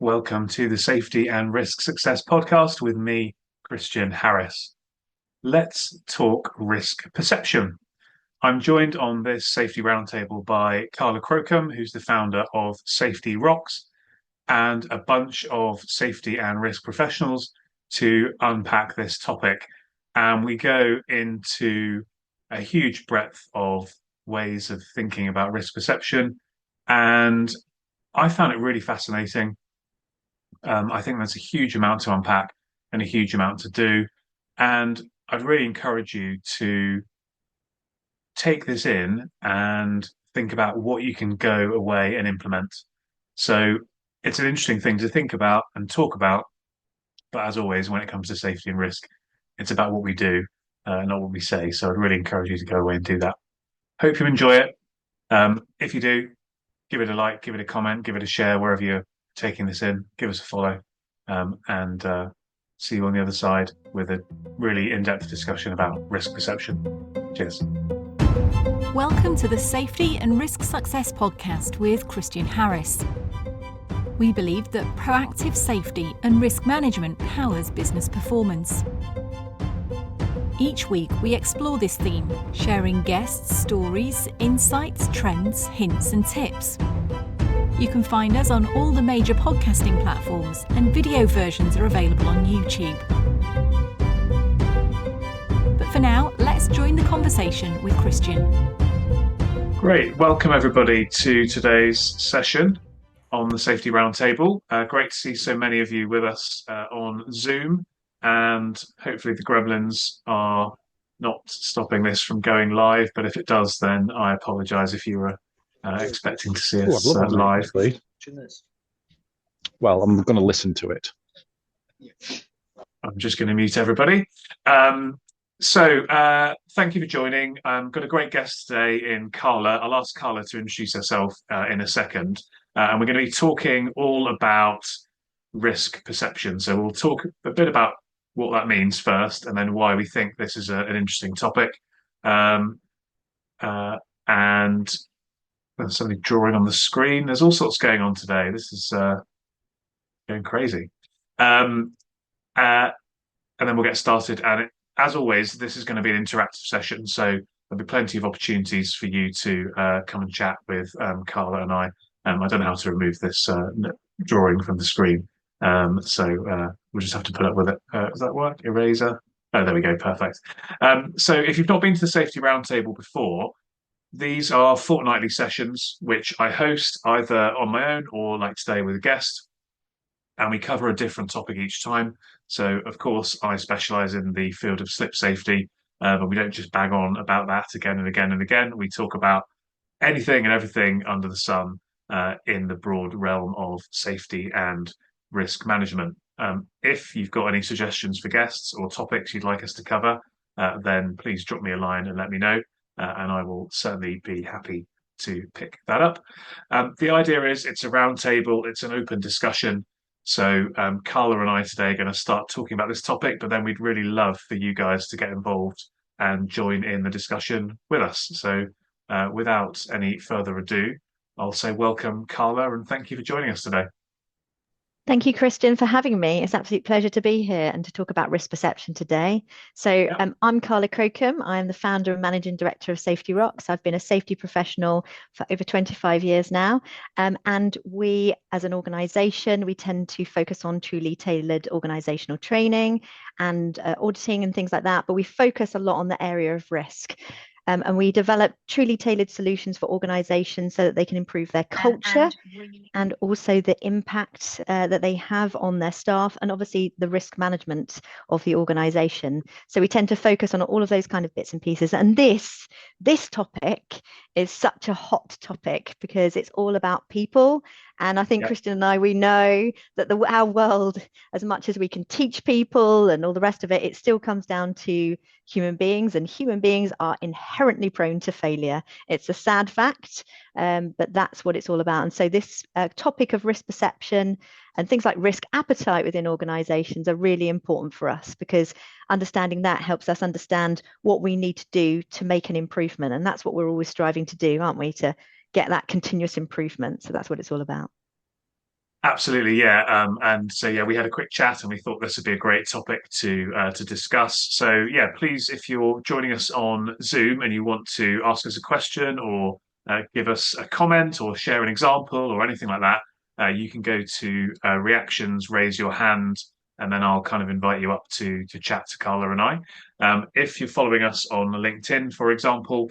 Welcome to the Safety and Risk Success podcast with me, Christian Harris. Let's talk risk perception. I'm joined on this safety roundtable by Carla Crocombe, who's the founder of Safety Rocks, and a bunch of safety and risk professionals to unpack this topic. And we go into a huge breadth of ways of thinking about risk perception. And I found it really fascinating. I think there's a huge amount to unpack and a huge amount to do. And I'd really encourage you to take this in and think about what you can go away and implement. So it's an interesting thing to think about and talk about. But as always, when it comes to safety and risk, it's about what we do, not what we say. So I'd really encourage you to go away and do that. Hope you enjoy it. If you do, give it a like, give it a comment, give it a share wherever you're taking this in. Give us a follow, and see you on the other side with a really in-depth discussion about risk perception. Cheers. Welcome to the Safety and Risk Success podcast with Christian Harris. We believe that proactive safety and risk management powers business performance. Each week we explore this theme, sharing guests, stories, insights, trends, hints and tips. You can find us on all the major podcasting platforms, and video versions are available on YouTube. But for now, let's join the conversation with Christian. Great. Welcome everybody to today's session on the Safety Roundtable. Great to see so many of you with us on Zoom, and hopefully the gremlins are not stopping this from going live, but if it does, then I apologise if you were expecting to see us live. Well, I'm going to listen to it. I'm just going to mute everybody. So thank you for joining. I've got a great guest today in Carla. I'll ask Carla to introduce herself in a second. And we're going to be talking all about risk perception. So we'll talk a bit about what that means first, and then why we think this is an interesting topic. And there's somebody drawing on the screen. There's all sorts going on today. This is going crazy. And then we'll get started. And as always, this is going to be an interactive session. So there'll be plenty of opportunities for you to come and chat with Carla and I. I don't know how to remove this drawing from the screen. So we'll just have to put up with it. Does that work? Eraser. Oh, there we go. Perfect. So if you've not been to the Safety Roundtable before, these are fortnightly sessions, which I host either on my own or like today with a guest. And we cover a different topic each time. So, of course, I specialise in the field of slip safety, but we don't just bang on about that again and again and again. We talk about anything and everything under the sun in the broad realm of safety and risk management. If you've got any suggestions for guests or topics you'd like us to cover, then please drop me a line and let me know. And I will certainly be happy to pick that up. The idea is it's a roundtable, it's an open discussion. So Carla and I today are going to start talking about this topic, but then we'd really love for you guys to get involved and join in the discussion with us. So without any further ado, I'll say welcome, Carla, and thank you for joining us today. Thank you, Christian, for having me. It's an absolute pleasure to be here and to talk about risk perception today. So I'm Carla Crocombe. I'm the founder and managing director of Safety Rocks. I've been a safety professional for over 25 years now. And we, as an organisation, we tend to focus on truly tailored organisational training and auditing and things like that. But we focus a lot on the area of risk. And we develop truly tailored solutions for organizations so that they can improve their culture and also the impact that they have on their staff, and obviously the risk management of the organization. So we tend to focus on all of those kind of bits and pieces. And this topic is such a hot topic because it's all about people. And I think Christian and I, we know that our world, as much as we can teach people and all the rest of it, it still comes down to human beings, and human beings are inherently prone to failure. It's a sad fact, but that's what it's all about. And so this topic of risk perception and things like risk appetite within organizations are really important for us, because understanding that helps us understand what we need to do to make an improvement. And that's what we're always striving to do, aren't we? To get that continuous improvement. So that's what it's all about. Absolutely, yeah. And so yeah, we had a quick chat, and we thought this would be a great topic to discuss. So yeah, please, if you're joining us on Zoom and you want to ask us a question or give us a comment or share an example or anything like that, you can go to reactions, raise your hand, and then I'll kind of invite you up to chat to Carla and I. If you're following us on LinkedIn, for example,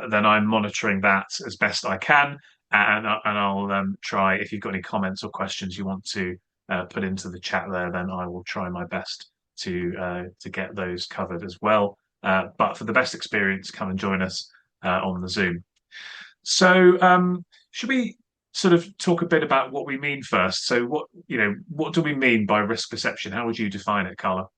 then I'm monitoring that as best I can, and I'll try, if you've got any comments or questions you want to put into the chat there, then I will try my best to get those covered as well. But for the best experience, come and join us on the Zoom. So, should we sort of talk a bit about what we mean first? So, what do we mean by risk perception? How would you define it, Carla?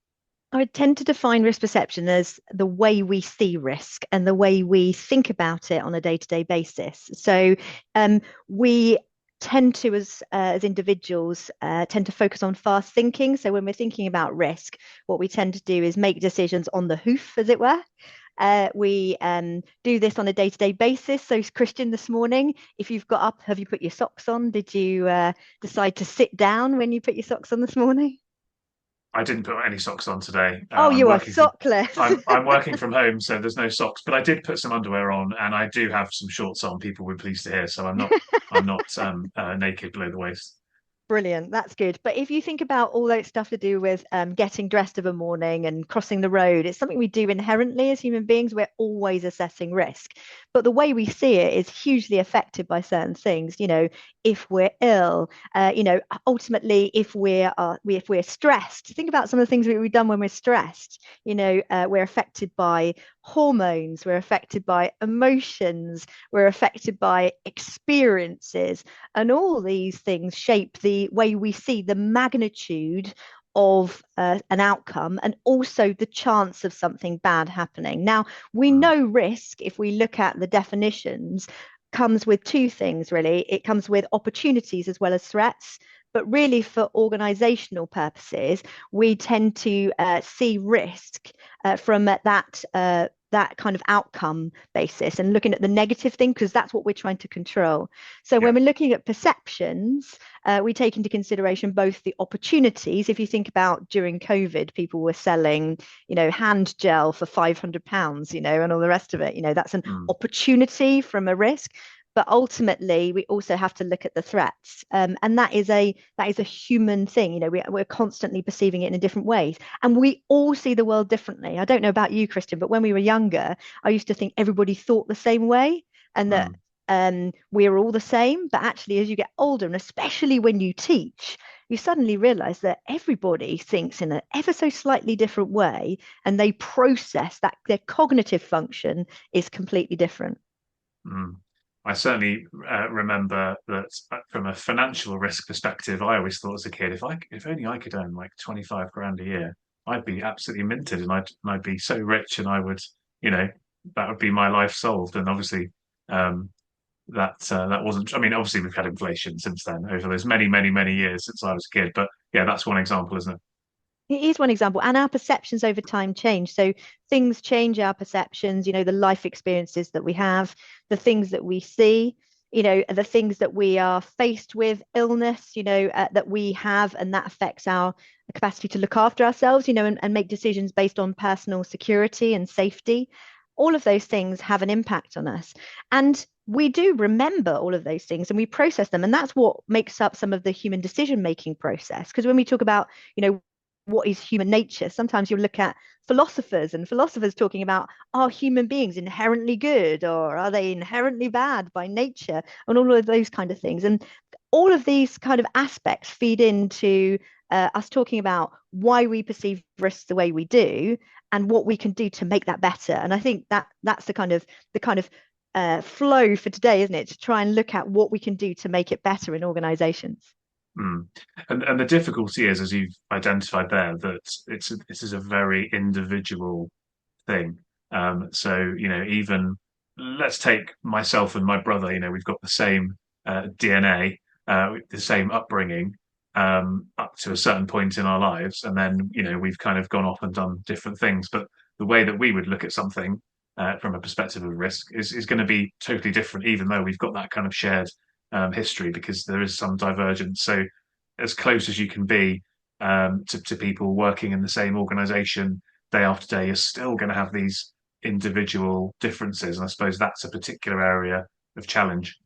I would tend to define risk perception as the way we see risk and the way we think about it on a day-to-day basis. So we tend to, as individuals, tend to focus on fast thinking. So when we're thinking about risk, what we tend to do is make decisions on the hoof, as it were. We do this on a day-to-day basis. So, Christian, this morning, if you've got up, have you put your socks on? Did you decide to sit down when you put your socks on this morning? I didn't put any socks on today. Oh, you are sockless. I'm working from home, so there's no socks. But I did put some underwear on, and I do have some shorts on. People were pleased to hear, so I'm not naked below the waist. Brilliant. That's good. But if you think about all that stuff to do with getting dressed of a morning and crossing the road, it's something we do inherently as human beings. We're always assessing risk. But the way we see it is hugely affected by certain things. If we're ill, ultimately, if we're stressed, think about some of the things that we've done when we're stressed. We're affected by hormones, we're affected by emotions, we're affected by experiences, and all these things shape the way we see the magnitude of an outcome and also the chance of something bad happening. Now, we Mm, know risk, if we look at the definitions, comes with two things really. It comes with opportunities as well as threats. But really, for organizational purposes, we tend to see risk from that kind of outcome basis and looking at the negative thing, because that's what we're trying to control. So yeah. when we're looking at perceptions, we take into consideration both the opportunities. If you think about during COVID, people were selling, hand gel for £500, and all the rest of it. That's an Mm, opportunity from a risk. But ultimately, we also have to look at the threats, and that is a human thing. We're constantly perceiving it in a different ways, and we all see the world differently. I don't know about you, Christian, but when we were younger, I used to think everybody thought the same way, and that mm, we are all the same. But actually, as you get older, and especially when you teach, you suddenly realize that everybody thinks in an ever so slightly different way, and they process that their cognitive function is completely different. mm. I certainly remember that from a financial risk perspective, I always thought as a kid, if only I could earn like 25 grand a year, I'd be absolutely minted, and I'd be so rich, and I would, you know, that would be my life solved. And obviously, um, that wasn't. I mean, obviously we've had inflation since then over those many, many, many years since I was a kid. But yeah, that's one example, isn't it? It is one example, and our perceptions over time change. So things change our perceptions, the life experiences that we have, the things that we see, the things that we are faced with, illness, that we have, and that affects our capacity to look after ourselves, and make decisions based on personal security and safety. All of those things have an impact on us. And we do remember all of those things and we process them. And that's what makes up some of the human decision making process. Because when we talk about, what is human nature, sometimes you'll look at philosophers and philosophers talking about, are human beings inherently good or are they inherently bad by nature, and all of those kind of things. And all of these kind of aspects feed into us talking about why we perceive risks the way we do and what we can do to make that better. And I think that's the kind of flow for today, isn't it, to try and look at what we can do to make it better in organizations. Mm. And the difficulty is, as you've identified there, that this is a very individual thing. So, even let's take myself and my brother, we've got the same DNA, the same upbringing, up to a certain point in our lives. And then, we've kind of gone off and done different things. But the way that we would look at something from a perspective of risk is going to be totally different, even though we've got that kind of shared history, because there is some divergence. So, as close as you can be to people working in the same organization day after day, you're still going to have these individual differences. And I suppose that's a particular area of challenge.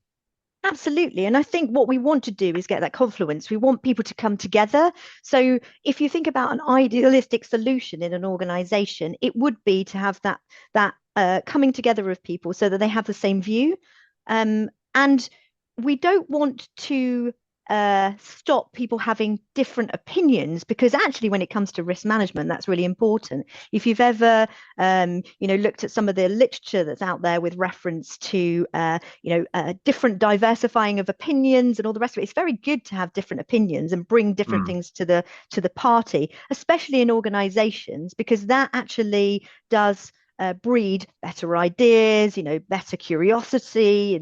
Absolutely. And I think what we want to do is get that confluence. We want people to come together. So if you think about an idealistic solution in an organization, it would be to have that coming together of people so that they have the same view. And we don't want to stop people having different opinions, because actually when it comes to risk management, that's really important. If you've ever looked at some of the literature that's out there with reference to different diversifying of opinions and all the rest of it, it's very good to have different opinions and bring different things to the party, especially in organizations, because that actually does breed better ideas, better curiosity,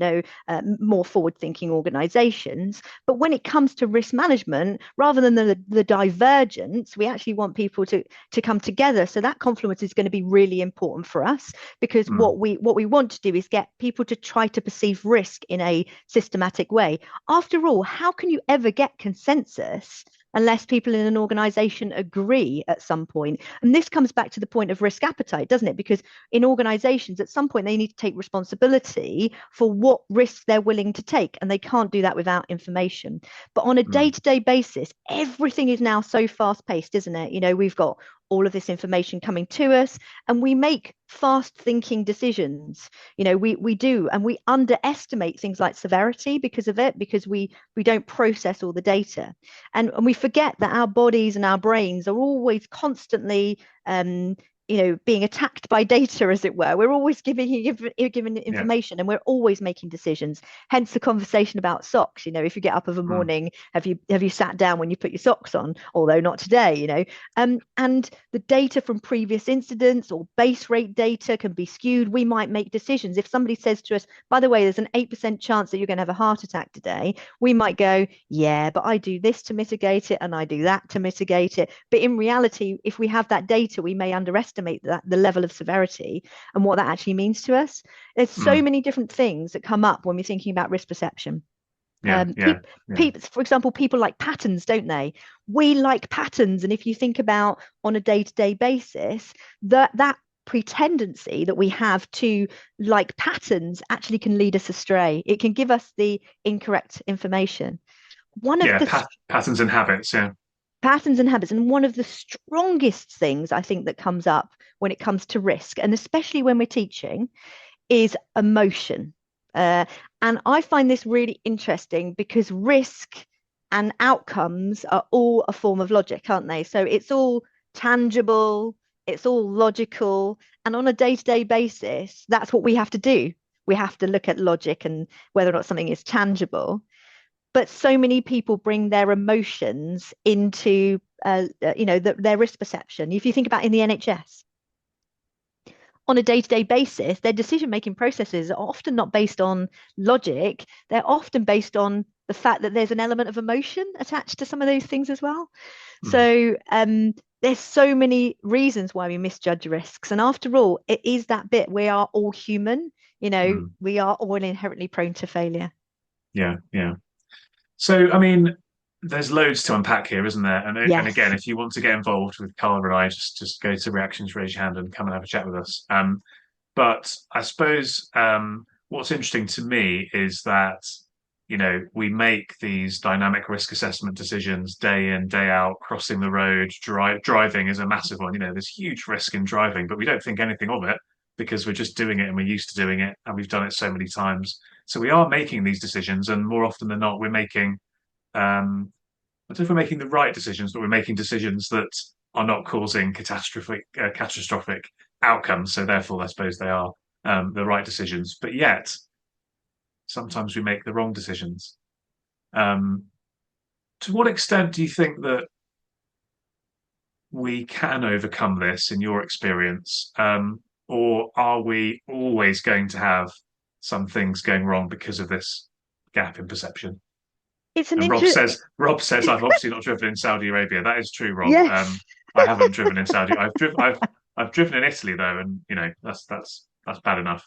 more forward-thinking organizations. But when it comes to risk management, rather than the divergence, we actually want people to come together. So that confluence is going to be really important for us, because what we want to do is get people to try to perceive risk in a systematic way. After all, how can you ever get consensus unless people in an organization agree at some point? And this comes back to the point of risk appetite, doesn't it? Because in organizations, at some point, they need to take responsibility for what risks they're willing to take, and they can't do that without information. But on a day-to-day basis, everything is now so fast-paced, isn't it? We've got all of this information coming to us, and we make fast thinking decisions. We do, and we underestimate things like severity because of it, because we don't process all the data, and we forget that our bodies and our brains are always constantly being attacked by data, as it were. We're always giving information, and we're always making decisions. Hence the conversation about socks. If you get up of a morning, have you sat down when you put your socks on? Although not today. And the data from previous incidents or base rate data can be skewed. We might make decisions. If somebody says to us, by the way, there's an 8% chance that you're going to have a heart attack today, we might go, yeah, but I do this to mitigate it, and I do that to mitigate it. But in reality, if we have that data, we may underestimate the level of severity and what that actually means to us. There's so many different things that come up when we're thinking about risk perception. People, for example, people like patterns, don't they? We like patterns, and if you think about on a day-to-day basis, that pretendency that we have to like patterns actually can lead us astray. It can give us the incorrect information. Patterns and habits. Patterns and habits. And one of the strongest things I think that comes up when it comes to risk, and especially when we're teaching, is emotion. And I find this really interesting, because risk and outcomes are all a form of logic, aren't they? So it's all tangible, it's all logical. And on a day-to-day basis, that's what we have to do. We have to look at logic and whether or not something is tangible. But so many people bring their emotions into their risk perception. If you think about in the NHS, on a day-to-day basis, their decision-making processes are often not based on logic. They're often based on the fact that there's an element of emotion attached to some of those things as well. So there's so many reasons why we misjudge risks. And after all, it is that bit. We are all human. We are all inherently prone to failure. Yeah. So, I mean, there's loads to unpack here, isn't there? And again, if you want to get involved with Carla and I, just go to Reactions, raise your hand, and come and have a chat with us. But I suppose what's interesting to me is that, we make these dynamic risk assessment decisions day in, day out. Crossing the road, driving is a massive one. There's huge risk in driving, but we don't think anything of it because we're just doing it and we're used to doing it and we've done it so many times. So we are making these decisions, and more often than not, we're making I don't know if we're making the right decisions, but we're making decisions that are not causing catastrophic outcomes. So therefore, I suppose they are the right decisions. But yet, sometimes we make the wrong decisions. To what extent do you think that we can overcome this in your experience? Or are we always going to have some things going wrong because of this gap in perception? It's an And Rob says, I've obviously not driven in Saudi Arabia. That is true, Rob. Yes. I haven't driven in Saudi. I've driven in Italy though, and that's bad enough.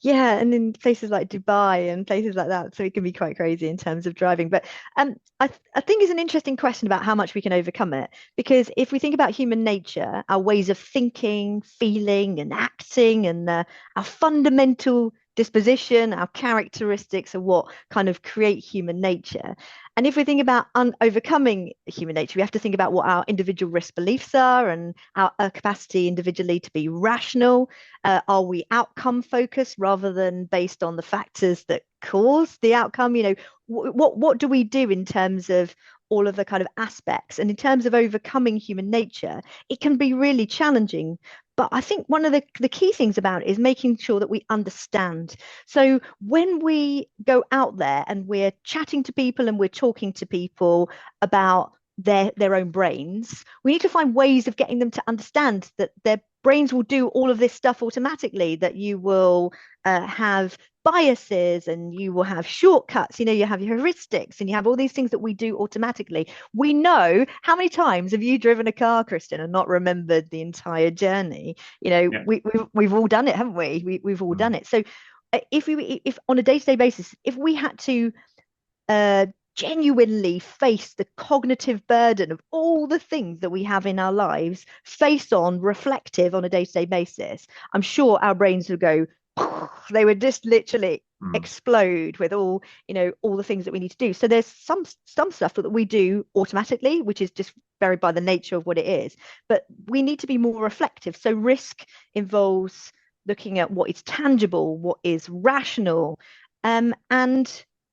Yeah, and in places like Dubai and places like that, so it can be quite crazy in terms of driving. But I think it's an interesting question about how much we can overcome it. Because if we think about human nature, our ways of thinking, feeling, and acting, and our fundamental disposition, our characteristics are what kind of create human nature. And if we think about overcoming human nature, we have to think about what our individual risk beliefs are and our capacity individually to be rational. Are we outcome focused rather than based on the factors that cause the outcome? What do we do in terms of all of the kind of aspects? And in terms of overcoming human nature, it can be really challenging. But I think one of the key things about it is making sure that we understand. So when we go out there and we're chatting to people and we're talking to people about their own brains, we need to find ways of getting them to understand that their brains will do all of this stuff automatically, that you will have biases and you will have shortcuts. You have your heuristics and you have all these things that we do automatically. We know, how many times have you driven a car, Kristen, and not remembered the entire journey? Yeah. We've all done it, haven't we? We've all Mm. done it. So if on a day-to-day basis, if we had to uh, genuinely face the cognitive burden of all the things that we have in our lives, face on, reflective on a day-to-day basis, I'm sure our brains would go, they would just literally Mm. explode with all the things that we need to do. So there's some stuff that we do automatically, which is just very by the nature of what it is, but we need to be more reflective. So risk involves looking at what is tangible, what is rational, and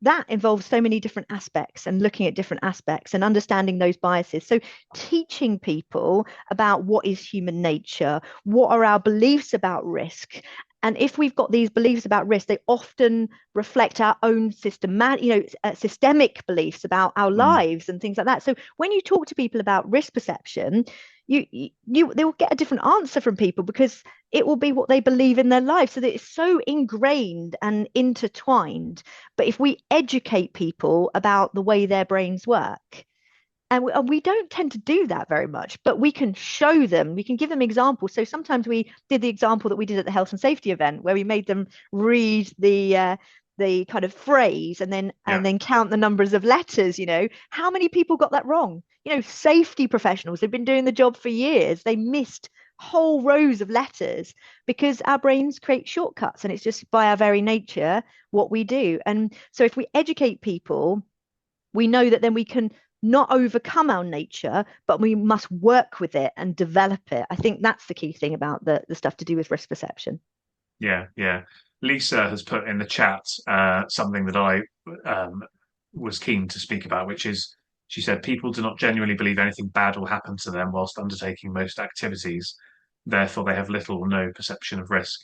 that involves so many different aspects and looking at different aspects and understanding those biases. So teaching people about what is human nature, what are our beliefs about risk. And if we've got these beliefs about risk, they often reflect our own systemic beliefs about our Mm. lives and things like that. So when you talk to people about risk perception, they will get a different answer from people because it will be what they believe in their life. So that it's so ingrained and intertwined. But if we educate people about the way their brains work, and we don't tend to do that very much, but we can show them, we can give them examples. So sometimes we did the example that we did at the health and safety event where we made them read the kind of phrase and then Yeah. count the numbers of letters. How many people got that wrong? Safety professionals have been doing the job for years, they missed whole rows of letters because our brains create shortcuts, and it's just by our very nature what we do. And so if we educate people, we know that then we can not overcome our nature, but we must work with it and develop it. I think that's the key thing about the stuff to do with risk perception. Yeah. Yeah. Lisa has put in the chat something that I um, was keen to speak about, which is she said people do not genuinely believe anything bad will happen to them whilst undertaking most activities. Therefore, they have little or no perception of risk.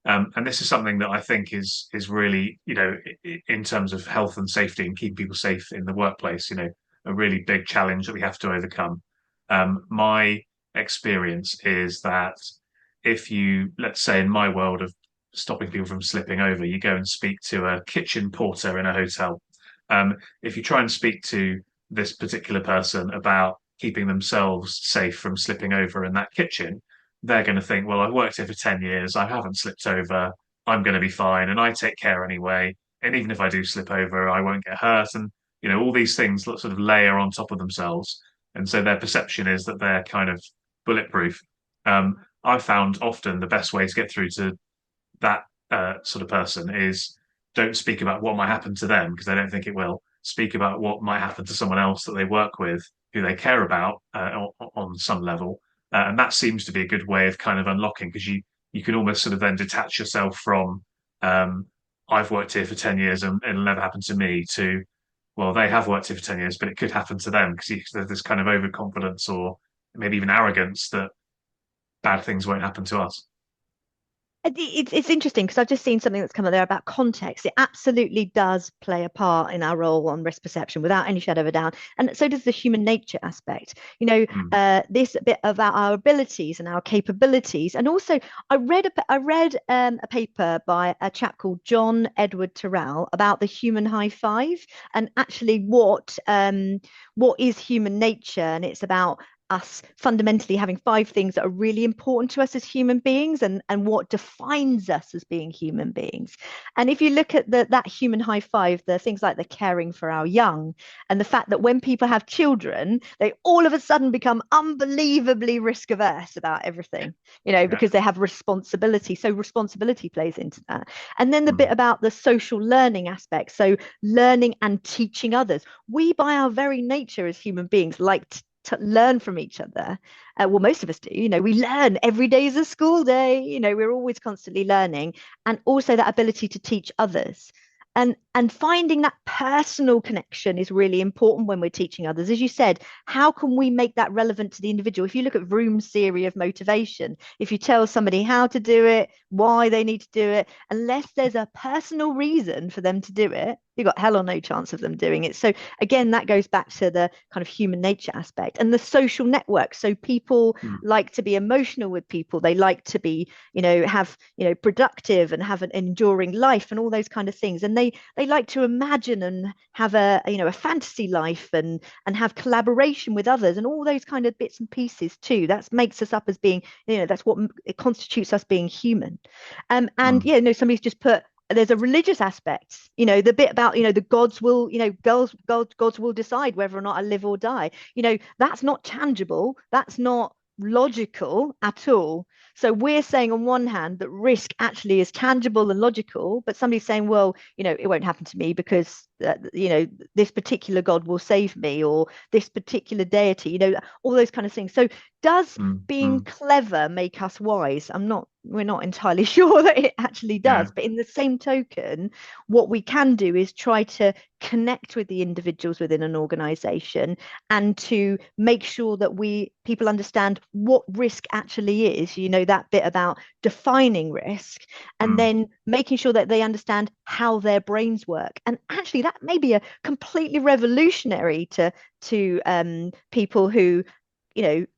And this is something that I think is really, in terms of health and safety and keeping people safe in the workplace, a really big challenge that we have to overcome. My experience is that if you, let's say, in my world of stopping people from slipping over, you go and speak to a kitchen porter in a hotel. If you try and speak to this particular person about keeping themselves safe from slipping over in that kitchen, they're going to think, well, I've worked here for 10 years. I haven't slipped over. I'm going to be fine. And I take care anyway. And even if I do slip over, I won't get hurt. And, all these things sort of layer on top of themselves. And so their perception is that they're kind of bulletproof. I found often the best way to get through to that sort of person is don't speak about what might happen to them because they don't think it will. Speak about what might happen to someone else that they work with, who they care about on some level, and that seems to be a good way of kind of unlocking because you can almost sort of then detach yourself from um, I've worked here for 10 years and it'll never happen to me to well they have worked here for 10 years but it could happen to them because there's this kind of overconfidence or maybe even arrogance that bad things won't happen to us. It's interesting because I've just seen something that's come up there about context. It absolutely does play a part in our role on risk perception without any shadow of a doubt. And so does the human nature aspect. Mm. This bit about our abilities and our capabilities. And also, I read a paper by a chap called John Edward Terrell about the human high five and actually what is human nature. And it's about us fundamentally having 5 things that are really important to us as human beings, and what defines us as being human beings. And if you look at that human high five, the things like the caring for our young, and the fact that when people have children, they all of a sudden become unbelievably risk averse about everything, Yeah. because they have responsibility. So responsibility plays into that. And then the bit Mm. about the social learning aspect. So learning and teaching others. We, by our very nature as human beings, like to learn from each other. Well, most of us do. We learn. Every day is a school day. We're always constantly learning, and also that ability to teach others. And finding that personal connection is really important when we're teaching others. As you said, how can we make that relevant to the individual? If you look at Vroom's theory of motivation, if you tell somebody how to do it, why they need to do it, unless there's a personal reason for them to do it, you've got hell or no chance of them doing it. So again, that goes back to the kind of human nature aspect and the social network. So people Mm. like to be emotional with people. They like to be, have, productive and have an enduring life and all those kind of things. And they like to imagine and have a fantasy life, and have collaboration with others and all those kind of bits and pieces too. That makes us up as being, that's what it constitutes us being human. And Mm. yeah, no, somebody's just put, there's a religious aspect, the bit about, the gods will, gods will decide whether or not I live or die. That's not tangible. That's not logical at all. So we're saying on one hand that risk actually is tangible and logical, but somebody's saying, well, it won't happen to me because, this particular God will save me, or this particular deity, all those kind of things. So does Mm. being Mm. clever make us wise? We're not entirely sure that it actually Yeah. does. But in the same token, what we can do is try to connect with the individuals within an organization, and to make sure that people understand what risk actually is, that bit about defining risk, and Mm. then making sure that they understand how their brains work. And actually that may be a completely revolutionary to people who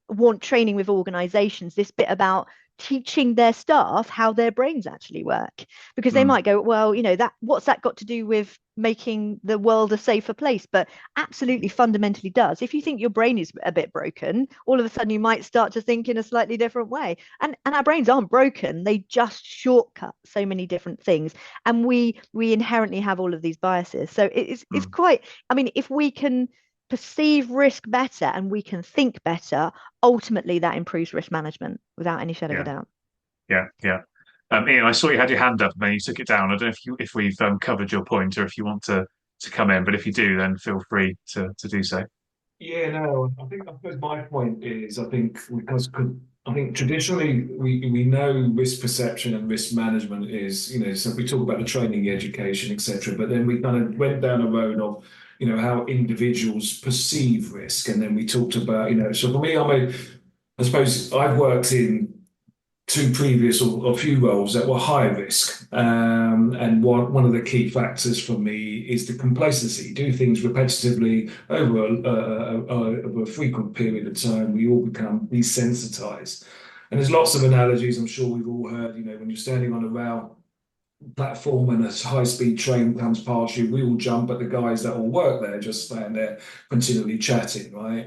want training with organizations, this bit about teaching their staff how their brains actually work, because they Mm. might go, well, that what's that got to do with making the world a safer place? But absolutely fundamentally does. If you think your brain is a bit broken, all of a sudden you might start to think in a slightly different way. And our brains aren't broken, they just shortcut so many different things, and we inherently have all of these biases. So it's Mm. quite, I mean, if we can perceive risk better and we can think better, ultimately that improves risk management without any shadow of a Yeah. doubt. Yeah. Yeah. Ian, I saw you had your hand up and then you took it down. I don't know if we've covered your point or if you want to come in, but if you do, then feel free to do so. Yeah, no, I suppose my point is I think because I think traditionally we know risk perception and risk management is, so we talk about the training, education, etc. But then we kind of went down a road of, how individuals perceive risk. And then we talked about, so for me, I suppose I've worked in two previous or a few roles that were high risk. And one of the key factors for me is the complacency. Do things repetitively over a frequent period of time, we all become desensitized. And there's lots of analogies I'm sure we've all heard, when you're standing on a rail platform and a high-speed train comes past you, we all jump, but the guys that all work there just stand there continually chatting, right?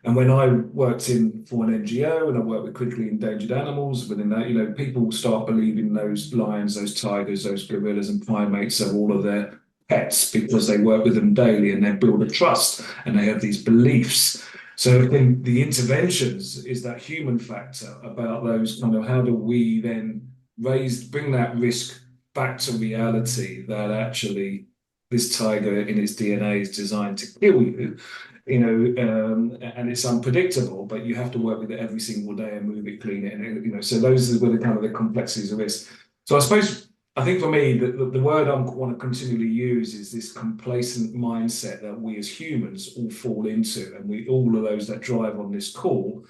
And when I worked for an NGO and I worked with critically endangered animals, within that, people start believing those lions, those tigers, those gorillas and primates are all of their pets because they work with them daily and they build a trust and they have these beliefs. So I think the interventions is that human factor about those kind of how do we then bring that risk back to reality that actually this tiger in its DNA is designed to kill you, and it's unpredictable, but you have to work with it every single day and move it, clean it, and so those are the kind of the complexities of risk. So I think for me, the word I want to continually use is this complacent mindset that we as humans all fall into, and all of those that drive on this call.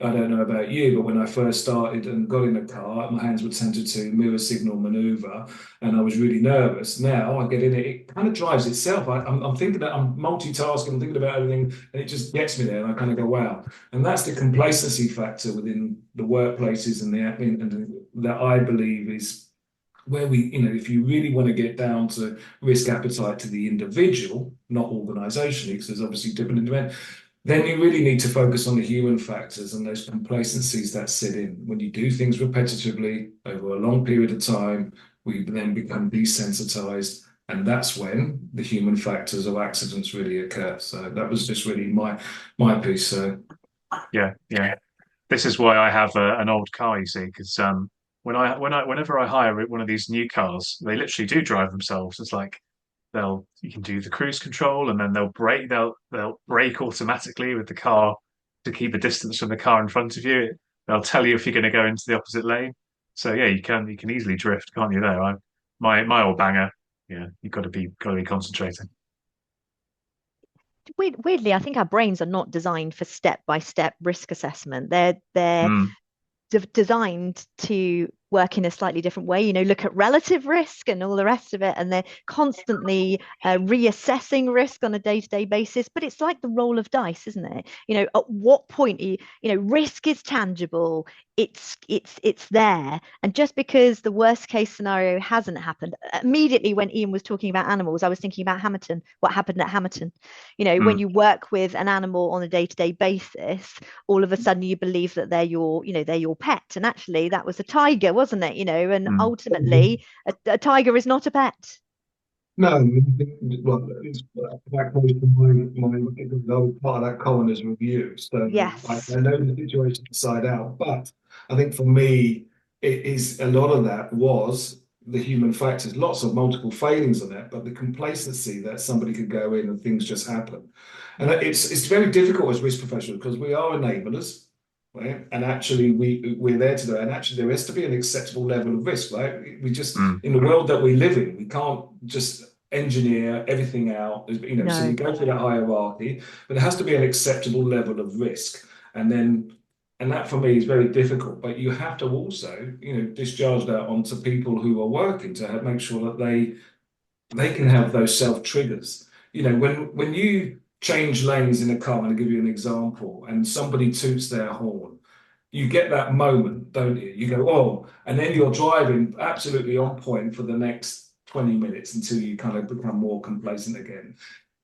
I don't know about you, but when I first started and got in the car, my hands were tempted to mirror signal maneuver, and I was really nervous. Now I get in it, it kind of drives itself. I'm thinking that I'm multitasking, I'm thinking about everything, and it just gets me there, and I kind of go, wow. And that's the complacency factor within the workplaces and the admin, and that I believe is where if you really want to get down to risk appetite to the individual, not organizationally, because there's obviously different individuals, then you really need to focus on the human factors and those complacencies that sit in. When you do things repetitively over a long period of time, we then become desensitized. And that's when the human factors of accidents really occur. So that was just really my piece. So Yeah, yeah. This is why I have an old car, you see, because whenever I hire one of these new cars, they literally do drive themselves. It's like you can do the cruise control, and then they'll brake automatically with the car to keep a distance from the car in front of you. They'll tell you if you're going to go into the opposite lane. So yeah, you can easily drift, can't you? There, my old banger. Yeah, you've got to be concentrating. Weirdly, I think our brains are not designed for step-by-step risk assessment. They're Mm, designed to work in a slightly different way, look at relative risk and all the rest of it, and they're constantly reassessing risk on a day-to-day basis. But it's like the roll of dice, isn't it? At what point risk is tangible, it's there, and just because the worst case scenario hasn't happened, immediately when Ian was talking about animals, I was thinking about Hamilton, what happened at Hamilton. When mm, you work with an animal on a day-to-day basis, all of a sudden you believe that they're your pet, and actually that was a tiger, wasn't it? And mm, ultimately a tiger is not a pet. no, well, that goes to I was part of that coroner's review, so Yes. I know the situation inside out. But I think for me, it is a lot of that was the human factors, lots of multiple failings on that, but the complacency that somebody could go in and things just happen, and it's very difficult as risk professionals because we are enablers. Right. And actually, we're there to do it. And actually, there has to be an acceptable level of risk, right? We just, mm, in the world that we live in, we can't just engineer everything out, so we No. go through that hierarchy, but there has to be an acceptable level of risk. And then, and that for me is very difficult, but you have to also, discharge that onto people who are working to make sure that they can have those self triggers. When you change lanes in a car, and I'll give you an example, and somebody toots their horn, you get that moment, don't you? You go, oh, and then you're driving absolutely on point for the next 20 minutes until you kind of become more complacent again.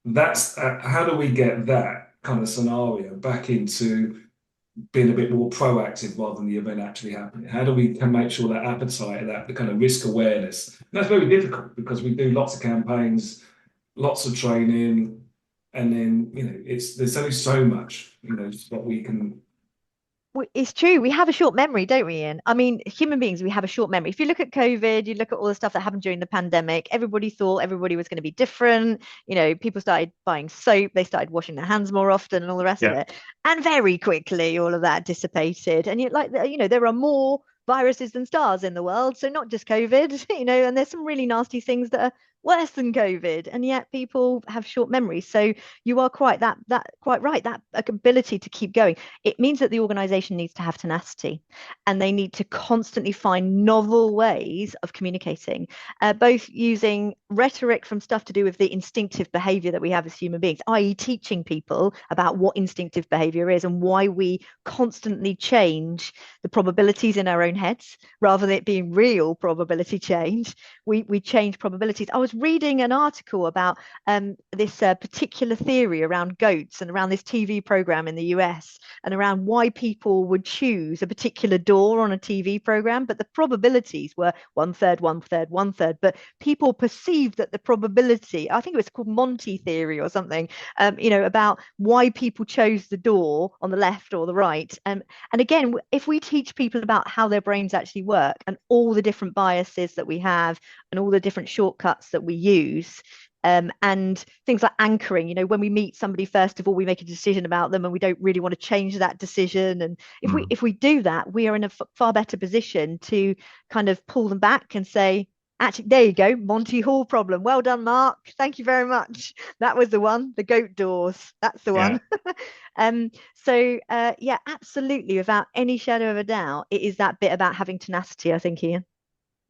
That's how do we get that kind of scenario back into being a bit more proactive rather than the event actually happening? How do we can make sure that appetite, that the kind of risk awareness? And that's very difficult because we do lots of campaigns, lots of training, and then there's only so much that we can. It's true. We have a short memory, don't we, Ian? I mean, human beings, we have a short memory. If you look at COVID, you look at all the stuff that happened during the pandemic, everybody thought everybody was going to be different. People started buying soap, they started washing their hands more often and all the rest of yeah. it. And very quickly, all of that dissipated. And there are more viruses than stars in the world. So not just COVID, and there's some really nasty things that are worse than COVID. And yet people have short memories. So you are quite right, that ability to keep going, it means that the organization needs to have tenacity, and they need to constantly find novel ways of communicating, both using rhetoric from stuff to do with the instinctive behavior that we have as human beings, i.e., teaching people about what instinctive behavior is and why we constantly change the probabilities in our own heads rather than it being real probability change. We change probabilities. I was reading an article about this particular theory around goats and around this TV program in the US and around why people would choose a particular door on a TV program, but the probabilities were one third, one third, one third. But people perceived that the probability, I think it was called Monty theory or something, about why people chose the door on the left or the right. And again, if we teach people about how their brains actually work and all the different biases that we have and all the different shortcuts that we use, and things like anchoring, when we meet somebody, first of all, we make a decision about them and we don't really want to change that decision. And if we Mm, if we do that, we are in a far better position to kind of pull them back and say, actually, there you go, Monty Hall problem. Well done, Mark. Thank you very much. That was the one, the goat doors. That's the yeah. one. Yeah, absolutely, without any shadow of a doubt, it is that bit about having tenacity, I think, Ian.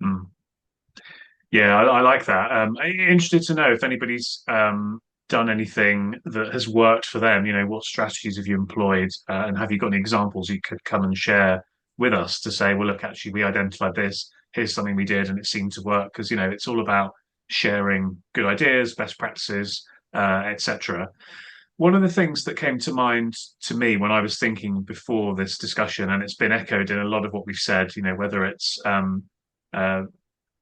Mm. Yeah, I like that. Interested to know if anybody's done anything that has worked for them. What strategies have you employed, and have you got any examples you could come and share with us to say, well, look, actually, we identified this. Here's something we did, and it seemed to work. Because it's all about sharing good ideas, best practices, etc. One of the things that came to mind to me when I was thinking before this discussion, and it's been echoed in a lot of what we've said, whether it's uh,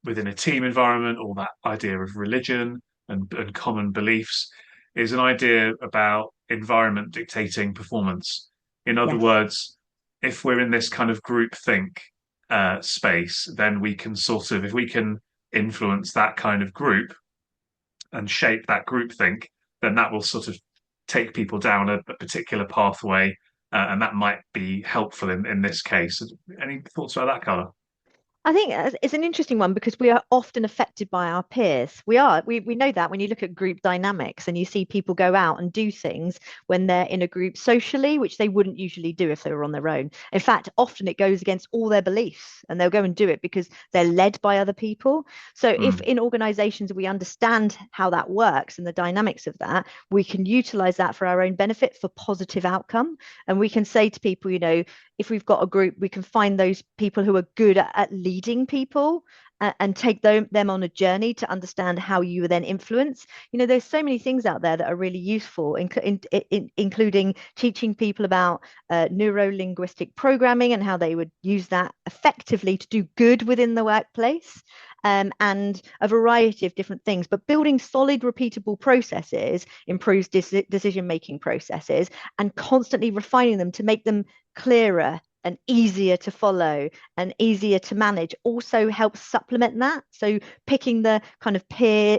within a team environment or that idea of religion and common beliefs, is an idea about environment dictating performance. In other Yes. words, if we're in this kind of group think space, then we can if we can influence that kind of group and shape that group think, then that will sort of take people down a particular pathway, and that might be helpful in this case. Any thoughts about that, Carla? I think it's an interesting one because we are often affected by our peers. We know that when you look at group dynamics and you see people go out and do things when they're in a group socially, which they wouldn't usually do if they were on their own. In fact, often it goes against all their beliefs and they'll go and do it because they're led by other people. So if Mm, in organizations we understand how that works and the dynamics of that, we can utilize that for our own benefit for positive outcome. And we can say to people, if we've got a group, we can find those people who are good at leading people and take them on a journey to understand how you then influence. There's so many things out there that are really useful, including teaching people about neuro-linguistic programming and how they would use that effectively to do good within the workplace. And a variety of different things. But building solid, repeatable processes improves decision-making processes and constantly refining them to make them clearer and easier to follow and easier to manage also helps supplement that. So picking the kind of peer,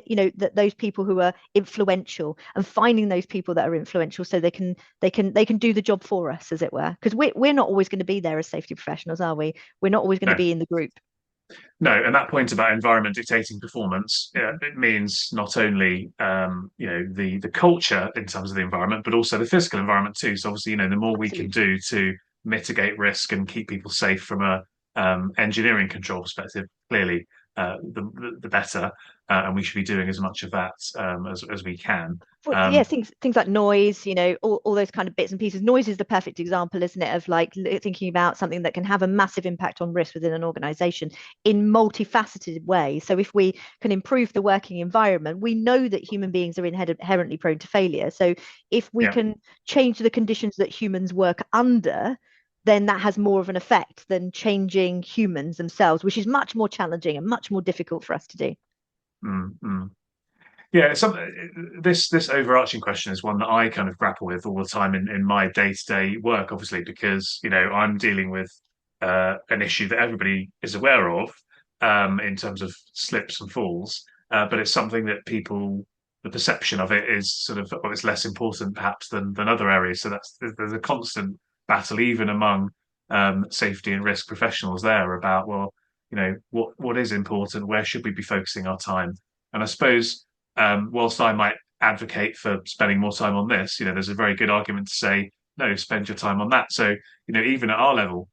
those people who are influential and finding those people that are influential so they can do the job for us, as it were. Because we're not always going to be there as safety professionals, are we? We're not always going to no, be in the group. no, and that point about environment dictating performance, it means not only the culture in terms of the environment, but also the physical environment too. So obviously, the more we can Absolutely. do to mitigate risk and keep people safe from a engineering control perspective, clearly, the better, and we should be doing as much of that as we can. Well, yeah, Um, things like noise, all those kind of bits and pieces. Noise is the perfect example, isn't it, of like thinking about something that can have a massive impact on risk within an organization in multifaceted ways. So if we can improve the working environment, we know that human beings are inherently prone to failure. So if we yeah. can change the conditions that humans work under, then that has more of an effect than changing humans themselves, which is much more challenging and much more difficult for us to do. Mm, mm. Yeah, this overarching question is one that I kind of grapple with all the time in my day-to-day work, obviously, because I'm dealing with an issue that everybody is aware of in terms of slips and falls, but it's something that the perception of it is sort of, well, it's less important perhaps than other areas. So there's a constant battle even among safety and risk professionals there about, well, what is important, where should we be focusing our time? And I suppose whilst I might advocate for spending more time on this, there's a very good argument to say, no, spend your time on that. So, even at our level,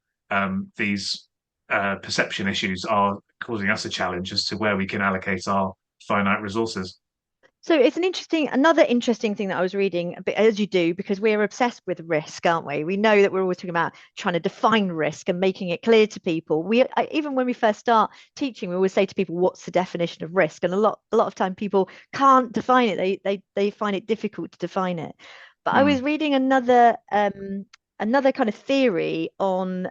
these perception issues are causing us a challenge as to where we can allocate our finite resources. So it's another interesting thing that I was reading, as you do, because we're obsessed with risk, aren't we? We know that we're always talking about trying to define risk and making it clear to people. Even when we first start teaching, we always say to people, "What's the definition of risk?" And a lot of time people can't define it. They find it difficult to define it. But I was Mm, reading another kind of theory on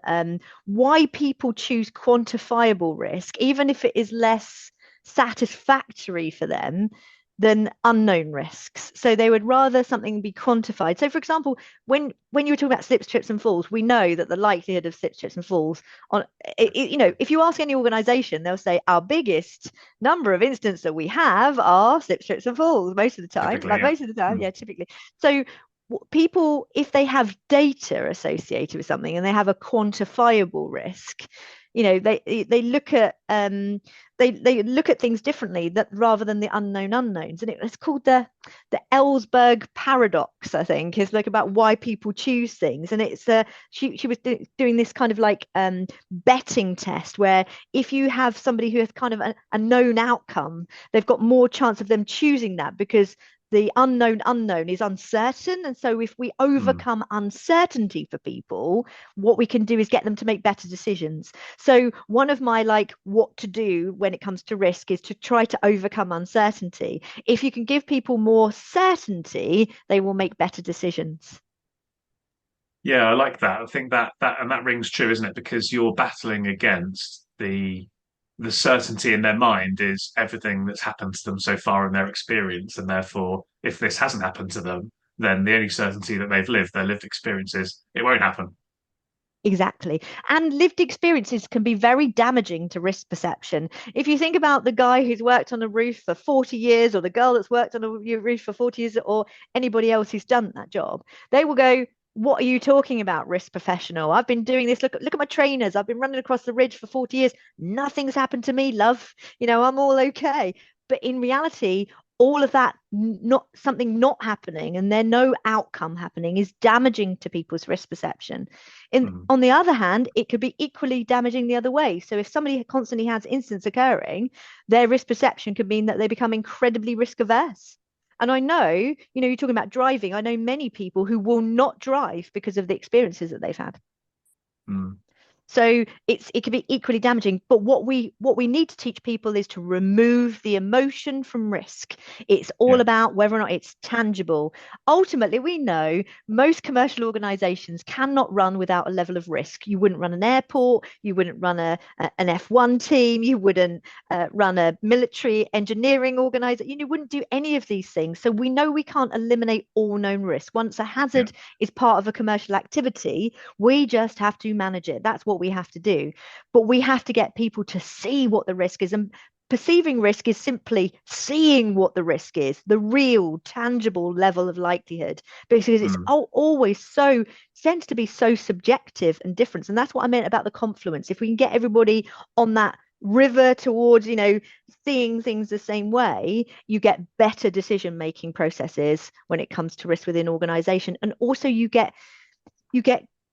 why people choose quantifiable risk, even if it is less satisfactory for them than unknown risks. So they would rather something be quantified. So for example, when you were talking about slips, trips and falls, we know that the likelihood of slips, trips and falls on if you ask any organization, they'll say our biggest number of instances that we have are slips, trips and falls most of the time, typically, like yeah. most of the time, Mm, yeah, typically. So people, if they have data associated with something and they have a quantifiable risk, they look at they look at things differently, that rather than the unknown unknowns. And it's called the Ellsberg paradox, I think, is like about why people choose things. And it's she was doing this kind of like betting test where if you have somebody who has kind of a known outcome, they've got more chance of them choosing that because the unknown is uncertain. And so if we Mm. overcome uncertainty for people, what we can do is get them to make better decisions. So one of my like what to do when it comes to risk is to try to overcome uncertainty. If you can give people more certainty, they will make better decisions. Yeah, I like that. I think that rings true, isn't it? Because you're battling against the certainty in their mind is everything that's happened to them so far in their experience, and therefore, if this hasn't happened to them, then the only certainty that they've lived, their lived experience is it won't happen. Exactly. And lived experiences can be very damaging to risk perception. If you think about the guy who's worked on a roof for 40 years, or the girl that's worked on a roof for 40 years, or anybody else who's done that job, they will go, what are you talking about, risk professional? I've been doing this. Look at my trainers. I've been running across the ridge for 40 years. Nothing's happened to me, love. I'm all okay. But in reality, all of that not something not happening and there no outcome happening is damaging to people's risk perception. Mm. On the other hand, it could be equally damaging the other way. So if somebody constantly has incidents occurring, their risk perception could mean that they become incredibly risk averse. And I know, you're talking about driving. I know many people who will not drive because of the experiences that they've had. Mm. So it can be equally damaging. But what we need to teach people is to remove the emotion from risk. It's all Yeah. about whether or not it's tangible. Ultimately, we know most commercial organizations cannot run without a level of risk. You wouldn't run an airport, you wouldn't run an F1 team, you wouldn't run a military engineering organization, you wouldn't do any of these things. So we know we can't eliminate all known risk. Once a Yeah. hazard is part of a commercial activity, we just have to manage it. That's what we have to do. But we have to get people to see what the risk is. And perceiving risk is simply seeing what the risk is, the real, tangible level of likelihood, because it's Mm. always tends to be so subjective and different. And that's what I meant about the confluence. If we can get everybody on that river towards, seeing things the same way, you get better decision making processes when it comes to risk within organization. And also you get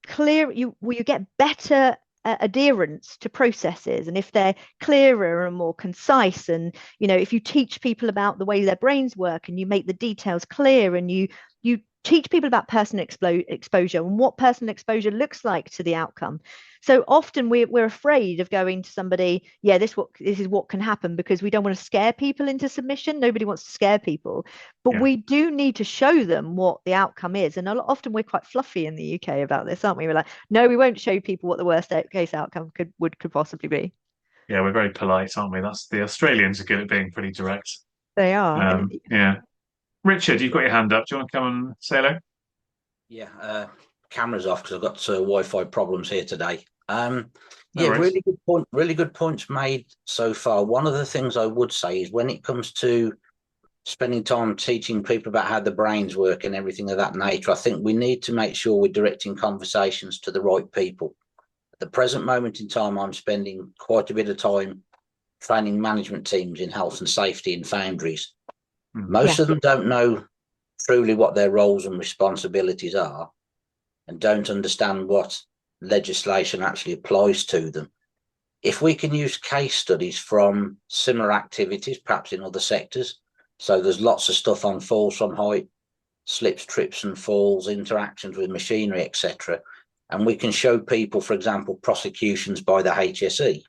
clear, you get better adherence to processes, and if they're clearer and more concise, and if you teach people about the way their brains work and you make the details clear, and you teach people about personal exposure and what personal exposure looks like to the outcome. So often we're afraid of going to somebody, this is what can happen, because we don't want to scare people into submission. Nobody wants to scare people, but Yeah. we do need to show them what the outcome is. And often we're quite fluffy in the UK about this, aren't we? We're like, no, we won't show people what the worst case outcome could possibly be. Yeah, we're very polite, aren't we? That's the Australians are good at being pretty direct. They are. Yeah. Richard, you've got your hand up. Do you want to come and say hello? Yeah, camera's off because I've got Wi-Fi problems here today. No Yeah, worries. really good point. Really good points made so far. One of the things I would say is when it comes to spending time teaching people about how the brains work and everything of that nature, I think we need to make sure we're directing conversations to the right people. At the present moment in time, I'm spending quite a bit of time training management teams in health and safety in foundries. Mm. Most of them don't know truly what their roles and responsibilities are, and don't understand what legislation actually applies to them. If we can use case studies from similar activities, perhaps in other sectors, so there's lots of stuff on falls from height, slips, trips and falls, interactions with machinery, etc. And we can show people, for example, prosecutions by the HSE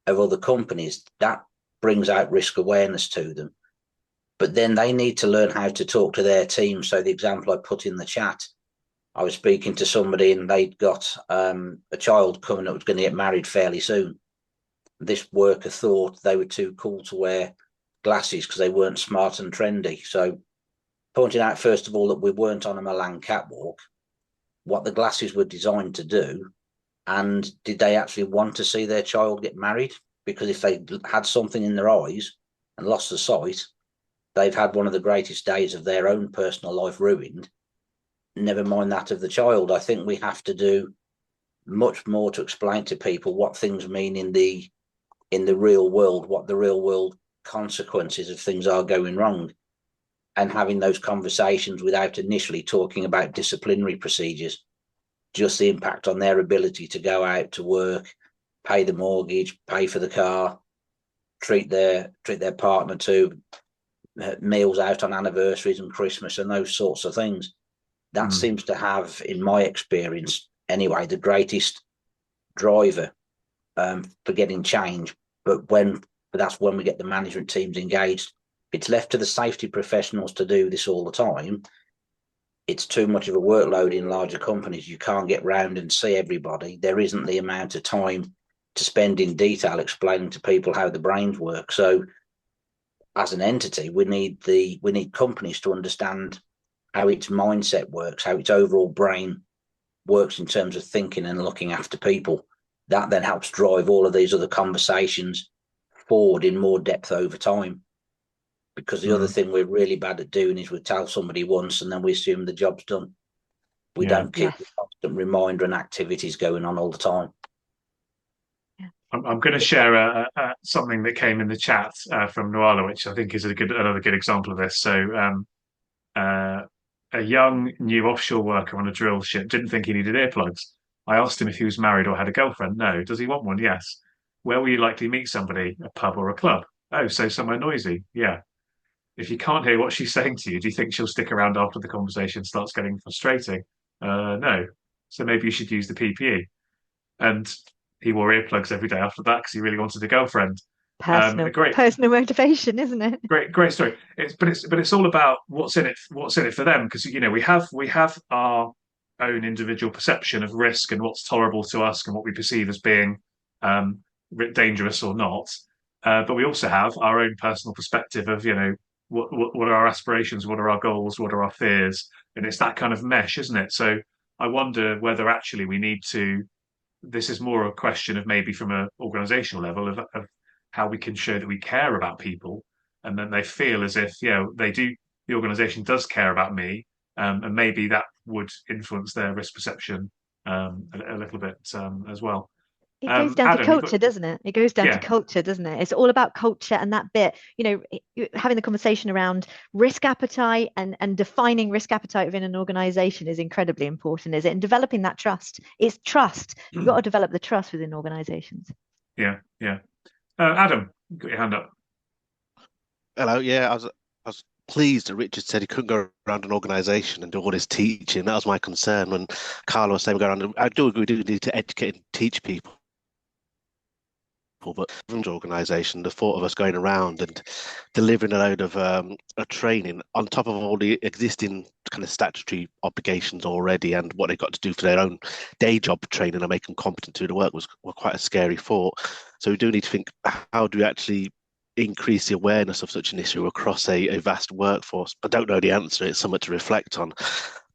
of other companies, that brings out risk awareness to them. But then they need to learn how to talk to their team. So the example I put in the chat, I was speaking to somebody and they'd got a child coming up, was going to get married fairly soon. This worker thought they were too cool to wear glasses because they weren't smart and trendy. So pointing out, first of all, that we weren't on a Milan catwalk, what the glasses were designed to do, and did they actually want to see their child get married? Because if they had something in their eyes and lost the sight, they've had one of the greatest days of their own personal life ruined, never mind that of the child. I think we have to do much more to explain to people what things mean in the real world, what the real world consequences of things are going wrong, and having those conversations without initially talking about disciplinary procedures, just the impact on their ability to go out to work, pay the mortgage, pay for the car, treat their partner to meals out on anniversaries and Christmas and those sorts of things. That seems to have, in my experience anyway, the greatest driver for getting change. But that's when we get the management teams engaged. It's left to the safety professionals to do this all the time. It's too much of a workload in larger companies. You can't get round and see everybody. There isn't the amount of time to spend in detail explaining to people how the brains work. So as an entity, we need companies to understand how its mindset works, how its overall brain works in terms of thinking and looking after people. That then helps drive all of these other conversations forward in more depth over time. Because the other thing we're really bad at doing is we tell somebody once and then we assume the job's done. We don't keep a constant reminder and activities going on all the time. I'm going to share something that came in the chat from Noala, which I think is another good example of this. So a young new offshore worker on a drill ship didn't think he needed earplugs. I asked him if he was married or had a girlfriend. No. Does he want one? Yes. Where will you likely meet somebody? A pub or a club? Oh, so somewhere noisy. Yeah. If you can't hear what she's saying to you, do you think she'll stick around after the conversation starts getting frustrating? No. So maybe you should use the PPE. And he wore earplugs every day after that because he really wanted a girlfriend. Personal motivation, isn't it? Great story. It's all about what's in it for them, because we have our own individual perception of risk and what's tolerable to us and what we perceive as being dangerous or not. But we also have our own personal perspective of what are our aspirations, what are our goals, what are our fears, and it's that kind of mesh, isn't it? So I wonder whether actually we need to. This is more a question of maybe from an organizational level of how we can show that we care about people, and then they feel as if the organization does care about me, and maybe that would influence their risk perception a little bit as well. It goes down to culture, doesn't it? It goes down to culture, doesn't it? It's all about culture and that bit, having the conversation around risk appetite and defining risk appetite within an organization is incredibly important, is it? And developing that trust. It's trust. You've got to develop the trust within organizations. Yeah. Adam, you got your hand up. Hello. Yeah, I was pleased that Richard said he couldn't go around an organisation and do all this teaching. That was my concern when Carla was saying we go around. I do agree we do need to educate and teach people. But the organisation, the thought of us going around and delivering a load of a training on top of all the existing kind of statutory obligations already and what they've got to do for their own day job training and make them competent to do the work was quite a scary thought. So we do need to think, how do we actually increase the awareness of such an issue across a vast workforce? I don't know the answer. It's something to reflect on.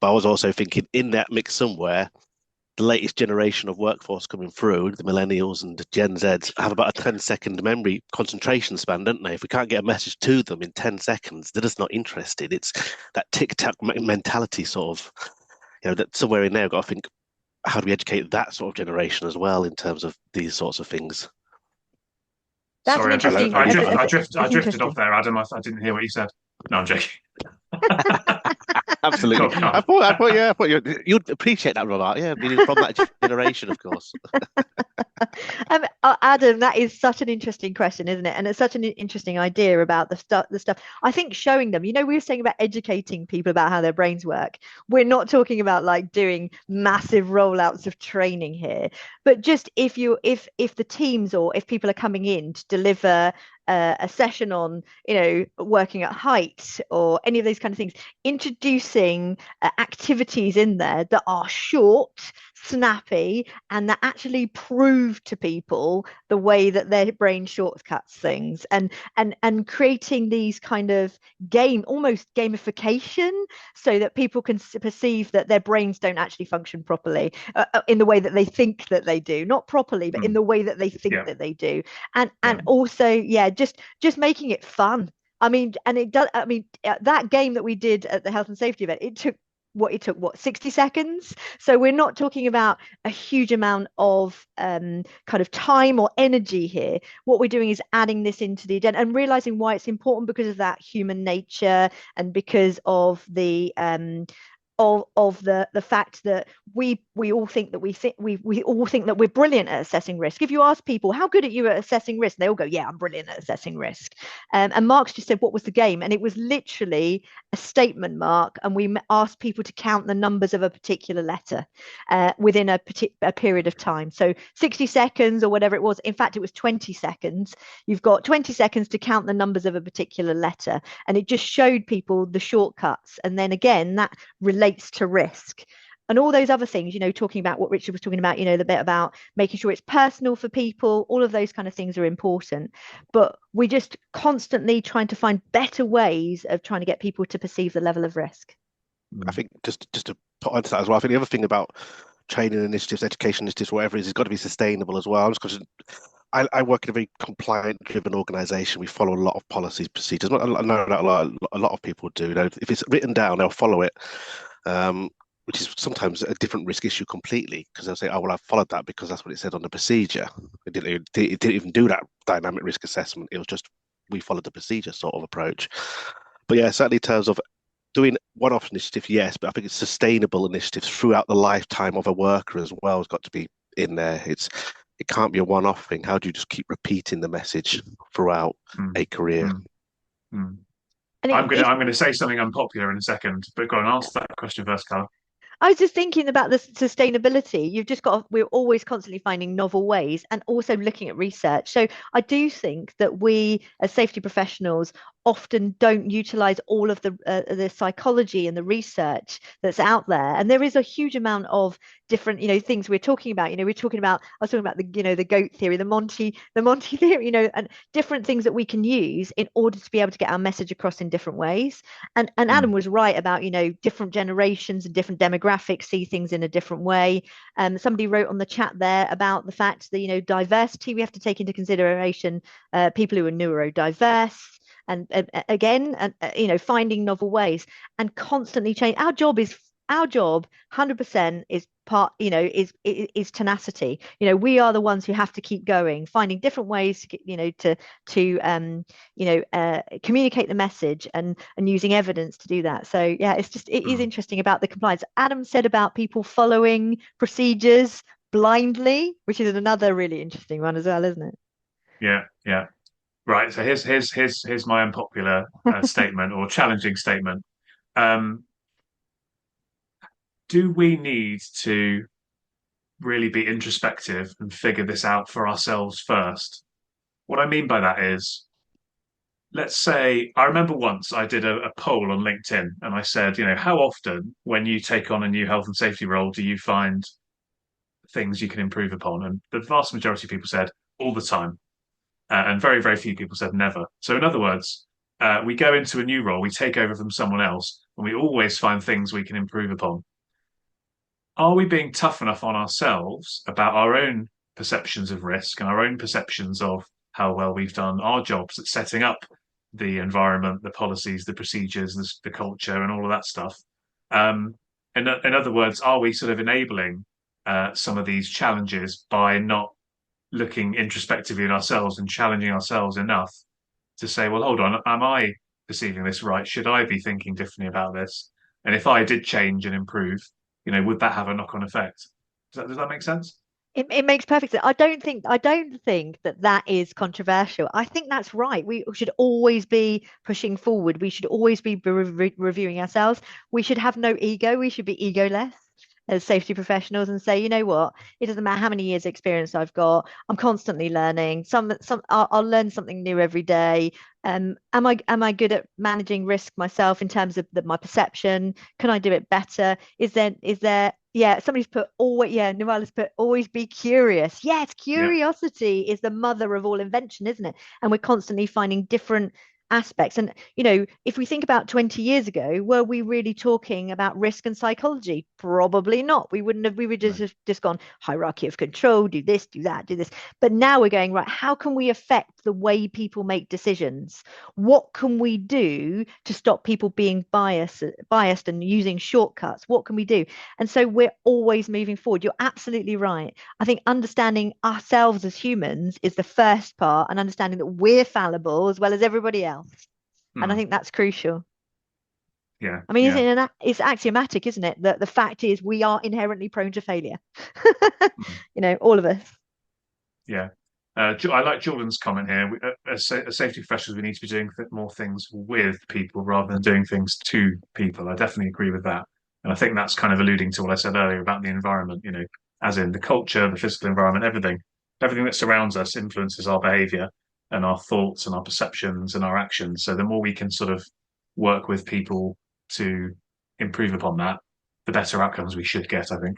But I was also thinking in that mix somewhere, the latest generation of workforce coming through, the millennials and the Gen Zs, have about a 10-second memory concentration span, don't they? If we can't get a message to them in 10 seconds, they're just not interested. It's that tic-tac mentality sort of, that somewhere in there we've got to think, how do we educate that sort of generation as well in terms of these sorts of things? That's Sorry, interesting. I drifted off there, Adam. I didn't hear what you said. No, I'm joking. Absolutely. Go on. I thought you'd appreciate that, Robert. Yeah, being from that generation, of course. Adam, that is such an interesting question, isn't it? And it's such an interesting idea about the stuff. I think showing them, we were saying about educating people about how their brains work. We're not talking about like doing massive rollouts of training here, but just if the teams or if people are coming in to deliver a session on, working at height or any of those kind of things, introducing activities in there that are short, snappy, and that actually prove to people the way that their brain shortcuts things, and creating these kind of almost gamification, so that people can perceive that their brains don't actually function properly in the way that they think that they do, not properly, but in the way that they think that they do, and also just making it fun. I mean, and it does. I mean, that game that we did at the health and safety event, it took 60 seconds. So we're not talking about a huge amount of kind of time or energy here. What we're doing is adding this into the agenda and realizing why it's important, because of that human nature and because of the of the fact that we all think that we all think that we're brilliant at assessing risk. If you ask people how good are you at assessing risk, they all go, yeah, I'm brilliant at assessing risk. And Mark's just said, what was the game? And it was literally a statement mark, and we asked people to count the numbers of a particular letter within a period of time. So 60 seconds or whatever it was. In fact, it was 20 seconds. You've got 20 seconds to count the numbers of a particular letter, and it just showed people the shortcuts. And then again, that relates to risk and all those other things, talking about what Richard was talking about, the bit about making sure it's personal for people. All of those kind of things are important, but we're just constantly trying to find better ways of trying to get people to perceive the level of risk. I think just to put onto that as well, I think the other thing about training initiatives, education initiatives, whatever it is, it's got to be sustainable as well. I work in a very compliant-driven organisation. We follow a lot of policies, procedures. I know that a lot of people do. If it's written down, they'll follow it, which is sometimes a different risk issue completely, because they'll say, "Oh, well, I followed that because that's what it said on the procedure." It didn't even do that dynamic risk assessment. It was just we followed the procedure sort of approach. But yeah, certainly in terms of doing one-off initiative, yes, but I think it's sustainable initiatives throughout the lifetime of a worker as well has got to be in there. It can't be a one-off thing. How do you just keep repeating the message throughout a career? I'm going to say something unpopular in a second, but go and answer that question first, Carla. I was just thinking about the sustainability. We're always constantly finding novel ways and also looking at research. So I do think that we as safety professionals often don't utilize all of the psychology and the research that's out there, and there is a huge amount of different things we're talking about. I was talking about the goat theory, the Monty theory, and different things that we can use in order to be able to get our message across in different ways. And Adam was right about different generations and different demographics see things in a different way. Somebody wrote on the chat there about the fact that diversity, we have to take into consideration people who are neurodiverse. And again, finding novel ways and constantly change. Our job 100% is part, is tenacity. We are the ones who have to keep going, finding different ways to communicate the message and using evidence to do that. So yeah, it is interesting about the compliance. Adam said about people following procedures blindly, which is another really interesting one as well, isn't it? Yeah. Right, so here's my unpopular statement or challenging statement. Do we need to really be introspective and figure this out for ourselves first? What I mean by that is, let's say, I remember once I did a poll on LinkedIn and I said, how often when you take on a new health and safety role do you find things you can improve upon? And the vast majority of people said all the time. And very, very few people said never. So in other words, we go into a new role, we take over from someone else, and we always find things we can improve upon. Are we being tough enough on ourselves about our own perceptions of risk and our own perceptions of how well we've done our jobs at setting up the environment, the policies, the procedures, the culture, and all of that stuff? In other words, are we sort of enabling some of these challenges by not looking introspectively at ourselves and challenging ourselves enough to say, well, hold on, am I perceiving this right? Should I be thinking differently about this? And if I did change and improve, would that have a knock-on effect? Does that make sense? It makes perfect sense. I don't think that is controversial. I think that's right. We should always be pushing forward. We should always be reviewing ourselves. We should have no ego. We should be egoless as safety professionals and say, what, it doesn't matter how many years experience I've got, I'm constantly learning. I'll learn something new every day. Am I good at managing risk myself in terms of my perception? Can I do it better? Is there somebody's put Noella's put always be curious. Yes, curiosity is the mother of all invention, isn't it? And we're constantly finding different aspects. And if we think about 20 years ago, were we really talking about risk and psychology? Probably not. We would have just gone hierarchy of control, do this, do that, do this. But now we're going, right, how can we affect the way people make decisions? What can we do to stop people being biased and using shortcuts? What can we do? And so we're always moving forward. You're absolutely right. I think understanding ourselves as humans is the first part, and understanding that we're fallible as well as everybody else. And I think that's crucial. Yeah. I mean, Yeah. it's axiomatic, isn't it? That the fact is we are inherently prone to failure. Mm. All of us. Yeah. I like Jordan's comment here. As safety professionals, we need to be doing more things with people rather than doing things to people. I definitely agree with that. And I think that's kind of alluding to what I said earlier about the environment, as in the culture, the physical environment, everything that surrounds us influences our behavior and our thoughts and our perceptions and our actions. So the more we can sort of work with people to improve upon that, the better outcomes we should get, I think.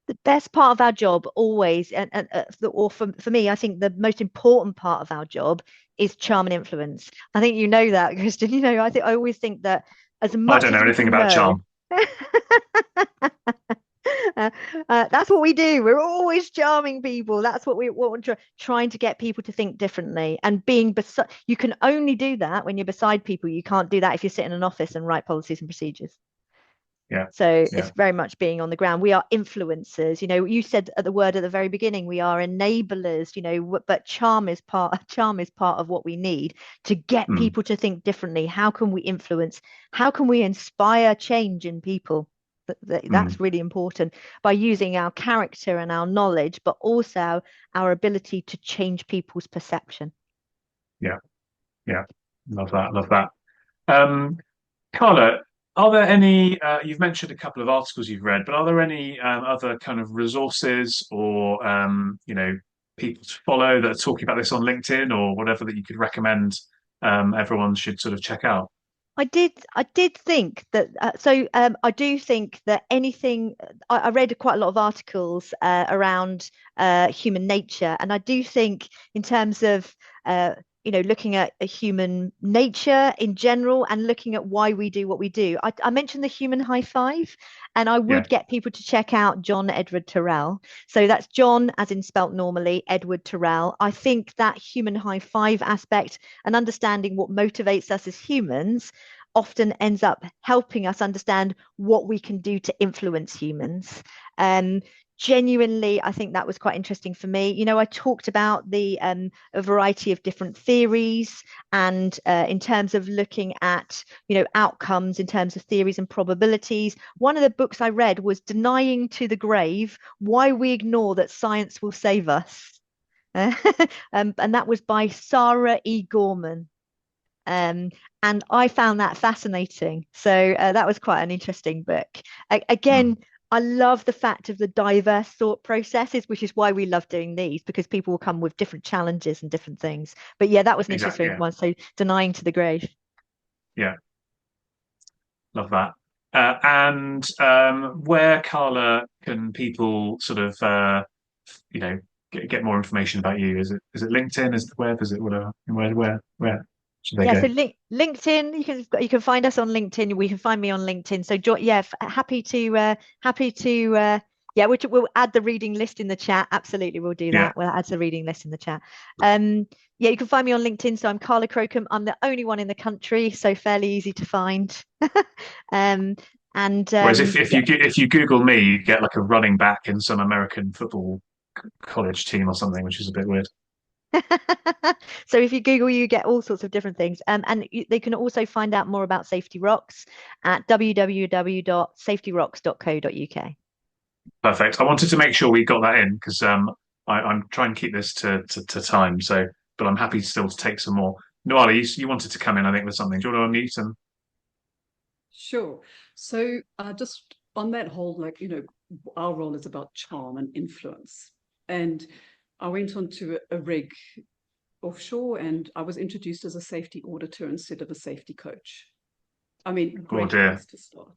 The best part of our job always, or for me, I think the most important part of our job is charm and influence. I think you know that, Kristen. I always think that as I much don't know as we anything can about learn. charm. That's what we do. We're always charming people. That's what we're trying to get people to think differently. And being beside, you can only do that when you're beside people. You can't do that if you sit in an office and write policies and procedures. Yeah. So Yeah. it's very much being on the ground. We are influencers. You said at the word at the very beginning, we are enablers, but charm is part of what we need to get Mm, people to think differently. How can we influence? How can we inspire change in people? That's mm. really important by using our character and our knowledge, but also our ability to change people's perception. Yeah. Yeah. Love that. Love that. Um, Carla, are there any, you've mentioned a couple of articles you've read, but are there any other kind of resources or, people to follow that are talking about this on LinkedIn or whatever that you could recommend everyone should sort of check out? I did think that. I do think that anything. I read quite a lot of articles around human nature, and I do think in terms of looking at a human nature in general and looking at why we do what we do. I mentioned the human high five, and I Yeah. would get people to check out John Edward Terrell. So that's John as in spelt normally, Edward Terrell. I think that human high five aspect and understanding what motivates us as humans often ends up helping us understand what we can do to influence humans. Um, Genuinely, I think that was quite interesting for me. I talked about a variety of different theories, and in terms of looking at outcomes in terms of theories and probabilities. One of the books I read was "Denying to the Grave: Why We Ignore That Science Will Save Us." And that was by Sarah E. Gorman. Um, and I found that fascinating. So that was quite an interesting book. Mm, Again, I love the fact of the diverse thought processes, which is why we love doing these, because people will come with different challenges and different things. But yeah, that was an exactly. interesting Yeah. one. So denying to the grave. Yeah. Love that. And where, Carla, can people sort of, you know, get more information about you? Is it LinkedIn? Is it the web? Is it whatever? Where should they Yeah, go? so LinkedIn, you can find us on LinkedIn. We can find me on LinkedIn. So yeah, happy to yeah, we'll add the reading list in the chat. Absolutely, we'll do Yeah. that. We'll add the reading list in the chat. Yeah, you can find me on LinkedIn. So I'm Carla Crocombe. I'm the only one in the country, so fairly easy to find. um, and Whereas if yeah. if you Google me, you get like a running back in some American football college team or something, which is a bit weird. So if you Google, you get all sorts of different things. And they can also find out more about Safety Rocks at www.safetyrocks.co.uk. Perfect. I wanted to make sure we got that in because I'm trying to keep this to time. So, but I'm happy still to take some more. Noala, you wanted to come in, I think, with something. Do you want to unmute and Sure. So just on that whole, our role is about charm and influence. And I went onto a rig offshore and I was introduced as a safety auditor instead of a safety coach. I mean, oh great dear, place to start.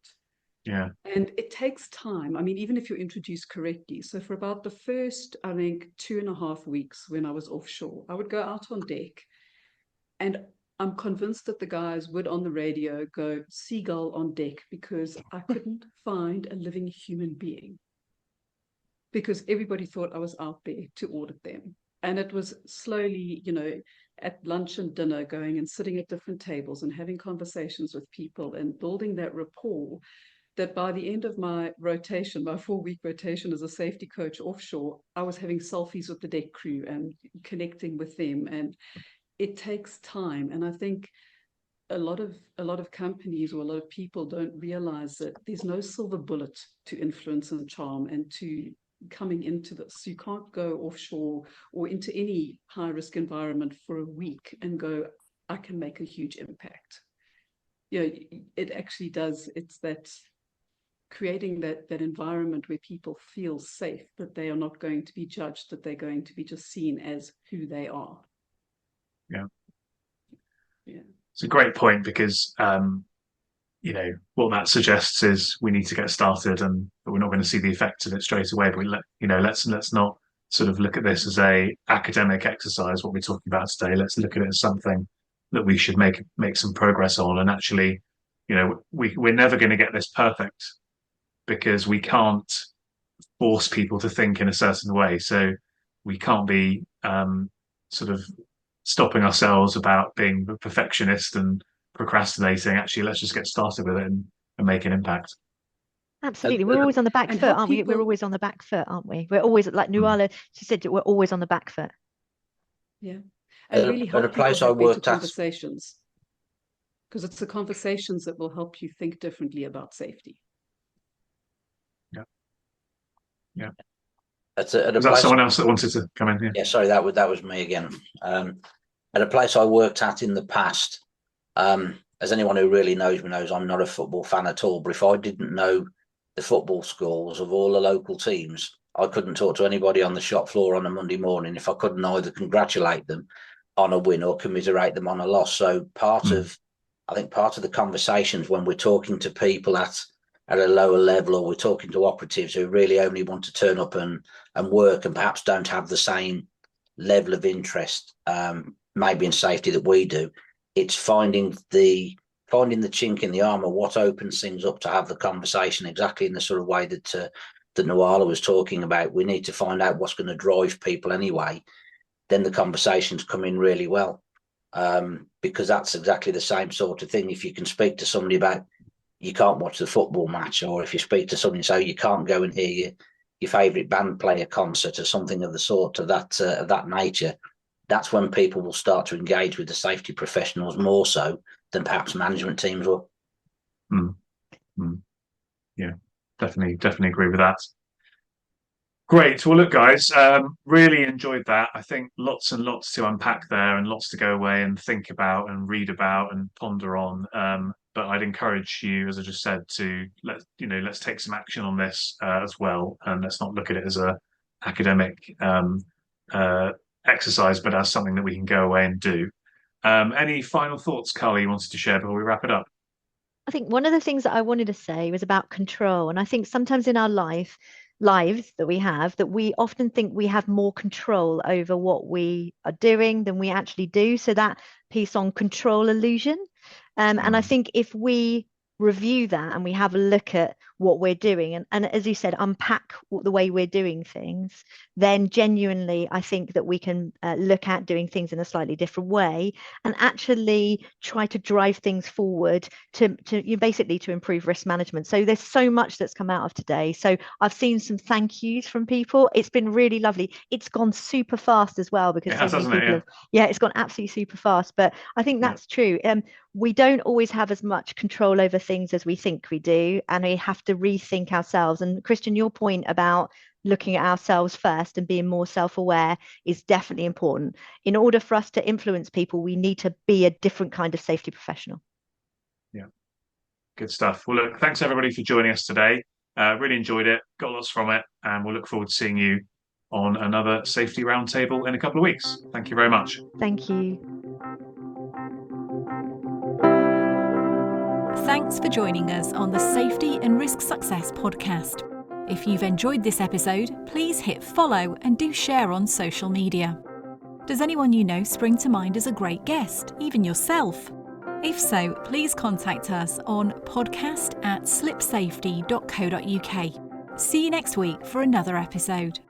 yeah, And it takes time. I mean, even if you're introduced correctly. So for about the first, I think, 2.5 weeks when I was offshore, I would go out on deck and I'm convinced that the guys would on the radio go seagull on deck because I couldn't find a living human being because everybody thought I was out there to audit them. And it was slowly, at lunch and dinner, going and sitting at different tables and having conversations with people and building that rapport that by the end of my rotation, my 4-week rotation as a safety coach offshore, I was having selfies with the deck crew and connecting with them. And it takes time. And I think a lot of companies or a lot of people don't realize that there's no silver bullet to influence and charm and to coming into this. You can't go offshore or into any high risk environment for a week and go, I can make a huge impact. It actually does. It's that creating that environment where people feel safe, that they are not going to be judged, that they're going to be just seen as who they are. Yeah. Yeah. It's a great point because, what that suggests is we need to get started, and we're not going to see the effects of it straight away. But let's not sort of look at this as a academic exercise. What we're talking about today, let's look at it as something that we should make some progress on. And actually, we're never going to get this perfect because we can't force people to think in a certain way. So we can't be sort of stopping ourselves about being a perfectionist and procrastinating. Actually, let's just get started with it and make an impact. Absolutely. We're always on the back And foot, help aren't we? We're people- always on the back foot, aren't we? We're always, like Nuala, she said, we're always on the back foot. Yeah. And really At help a place people I have better worked at, conversations. Because it's the conversations that will help you think differently about safety. Yeah. at a Was that place, someone else that wanted to come in here? yeah, sorry, that was me again. At a place I worked at in the past, as anyone who really knows me knows, I'm not a football fan at all. But if I didn't know the football scores of all the local teams, I couldn't talk to anybody on the shop floor on a Monday morning if I couldn't either congratulate them on a win or commiserate them on a loss. So I think part of the conversations when we're talking to people at a lower level, or we're talking to operatives who really only want to turn up and work and perhaps don't have the same level of interest, maybe in safety that we do, it's finding the chink in the armor, what opens things up to have the conversation exactly in the sort of way that Nuala was talking about. We need to find out what's going to drive people anyway. Then the conversations come in really well, because that's exactly the same sort of thing. If you can speak to somebody about you can't watch the football match, or if you speak to somebody and say you can't go and hear your favourite band play a concert or something of the sort of that nature, that's when people will start to engage with the safety professionals more so than perhaps management teams will. Yeah, definitely agree with that. Great. Well, look, guys, really enjoyed that. I think lots and lots to unpack there and lots to go away and think about and read about and ponder on. But I'd encourage you, as I just said, to let's take some action on this as well, and let's not look at it as a academic exercise, but as something that we can go away and do. Any final thoughts, Carla, you wanted to share before we wrap it up? I think one of the things that I wanted to say was about control. And I think sometimes in our lives that we have, that we often think we have more control over what we are doing than we actually do. So that piece on control illusion. And I think if we review that and we have a look at what we're doing and as you said, unpack the way we're doing things, then genuinely I think that we can look at doing things in a slightly different way and actually try to drive things forward to basically to improve risk management. So there's so much that's come out of today. So I've seen some thank yous from people. It's been really lovely. It's gone super fast as well because so many people it's gone absolutely super fast. But I think that's true. We don't always have as much control over things as we think we do, and we have to rethink ourselves. And Christian, your point about looking at ourselves first and being more self-aware is definitely important. In order for us to influence people, we need to be a different kind of safety professional. Yeah, good stuff. Well, look, thanks everybody for joining us today. Really enjoyed it, got lots from it, and we'll look forward to seeing you on another safety roundtable in a couple of weeks. Thank you very much. Thank you. Thanks for joining us on the Safety and Risk Success podcast. If you've enjoyed this episode, please hit follow and do share on social media. Does anyone you know spring to mind as a great guest, even yourself? If so, please contact us on podcast@slipsafety.co.uk. See you next week for another episode.